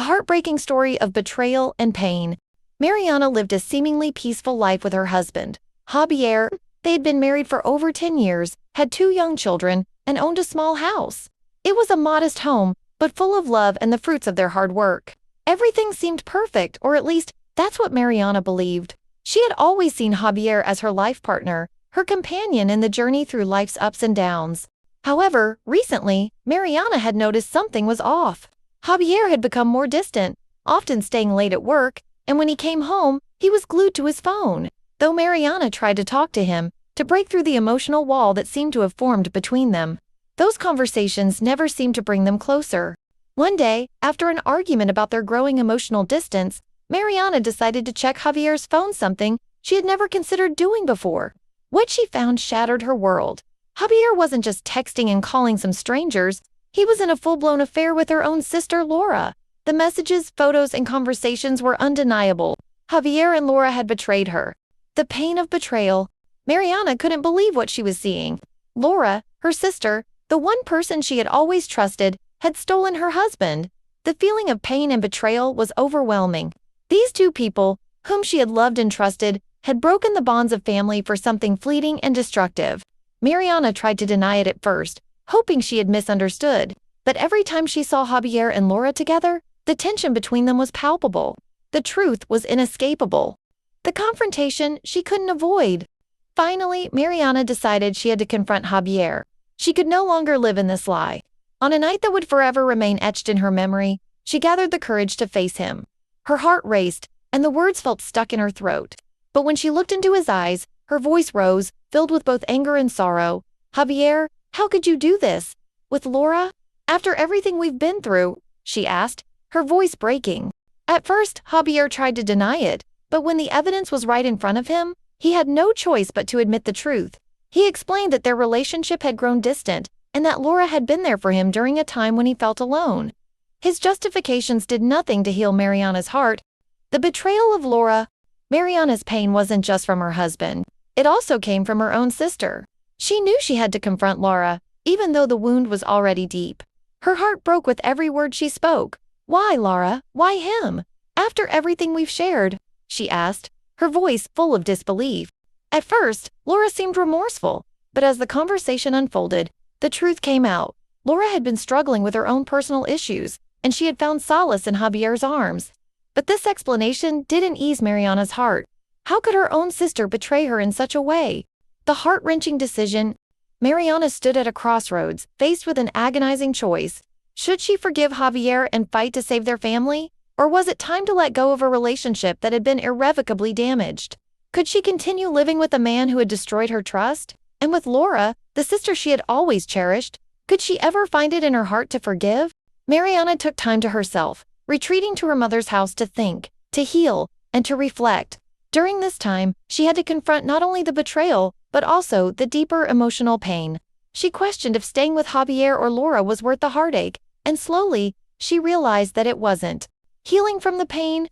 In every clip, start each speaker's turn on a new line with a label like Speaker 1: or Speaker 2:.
Speaker 1: A heartbreaking story of betrayal and pain. Mariana lived a seemingly peaceful life with her husband, Javier. They had been married for over 10 years, had 2 young children, and owned a small house. It was a modest home, but full of love and the fruits of their hard work. Everything seemed perfect, or at least, that's what Mariana believed. She had always seen Javier as her life partner, her companion in the journey through life's ups and downs. However, recently, Mariana had noticed something was off. Javier had become more distant, often staying late at work, and when he came home, he was glued to his phone. Though Mariana tried to talk to him, to break through the emotional wall that seemed to have formed between them, those conversations never seemed to bring them closer. One day, after an argument about their growing emotional distance, Mariana decided to check Javier's phone, something she had never considered doing before. What she found shattered her world. Javier wasn't just texting and calling some strangers, he was in a full-blown affair with her own sister Laura. The messages, photos, and conversations were undeniable. Javier and Laura had betrayed her. The pain of betrayal. Mariana couldn't believe what she was seeing. Laura, her sister, the one person she had always trusted, had stolen her husband. The feeling of pain and betrayal was overwhelming. These 2 people, whom she had loved and trusted, had broken the bonds of family for something fleeting and destructive. Mariana tried to deny it at first, hoping she had misunderstood. But every time she saw Javier and Laura together, the tension between them was palpable. The truth was inescapable. The confrontation she couldn't avoid. Finally, Mariana decided she had to confront Javier. She could no longer live in this lie. On a night that would forever remain etched in her memory, she gathered the courage to face him. Her heart raced, and the words felt stuck in her throat. But when she looked into his eyes, her voice rose, filled with both anger and sorrow. "Javier, how could you do this? With Laura? After everything we've been through?" she asked, her voice breaking. At first, Javier tried to deny it, but when the evidence was right in front of him, he had no choice but to admit the truth. He explained that their relationship had grown distant, and that Laura had been there for him during a time when he felt alone. His justifications did nothing to heal Mariana's heart. The betrayal of Laura. Mariana's pain wasn't just from her husband. It also came from her own sister. She knew she had to confront Laura, even though the wound was already deep. Her heart broke with every word she spoke. "Why, Laura? Why him? After everything we've shared?" she asked, her voice full of disbelief. At first, Laura seemed remorseful, but as the conversation unfolded, the truth came out. Laura had been struggling with her own personal issues, and she had found solace in Javier's arms. But this explanation didn't ease Mariana's heart. How could her own sister betray her in such a way? The heart-wrenching decision. Mariana stood at a crossroads, faced with an agonizing choice. Should she forgive Javier and fight to save their family? Or was it time to let go of a relationship that had been irrevocably damaged? Could she continue living with a man who had destroyed her trust? And with Laura, the sister she had always cherished, could she ever find it in her heart to forgive? Mariana took time to herself, retreating to her mother's house to think, to heal, and to reflect. During this time, she had to confront not only the betrayal, but also the deeper emotional pain. She questioned if staying with Javier or Laura was worth the heartache, and slowly, she realized that it wasn't. Healing from the pain.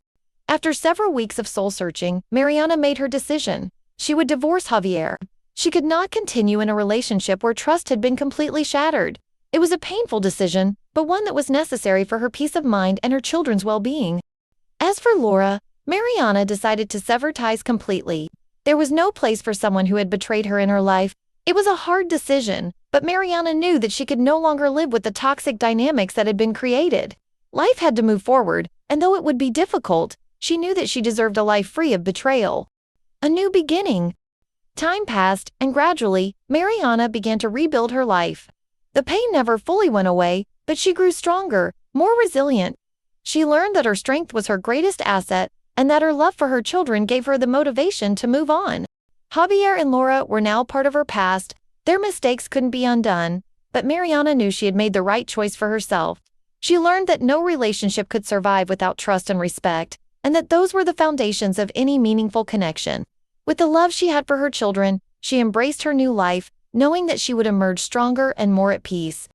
Speaker 1: After several weeks of soul-searching, Mariana made her decision. She would divorce Javier. She could not continue in a relationship where trust had been completely shattered. It was a painful decision, but one that was necessary for her peace of mind and her children's well-being. As for Laura, Mariana decided to sever ties completely. There was no place for someone who had betrayed her in her life. It was a hard decision, but Mariana knew that she could no longer live with the toxic dynamics that had been created. Life had to move forward, and though it would be difficult, she knew that she deserved a life free of betrayal. A new beginning. Time passed, and gradually, Mariana began to rebuild her life. The pain never fully went away, but she grew stronger, more resilient. She learned that her strength was her greatest asset, and that her love for her children gave her the motivation to move on. Javier and Laura were now part of her past. Their mistakes couldn't be undone, but Mariana knew she had made the right choice for herself. She learned that no relationship could survive without trust and respect, and that those were the foundations of any meaningful connection. With the love she had for her children, she embraced her new life, knowing that she would emerge stronger and more at peace.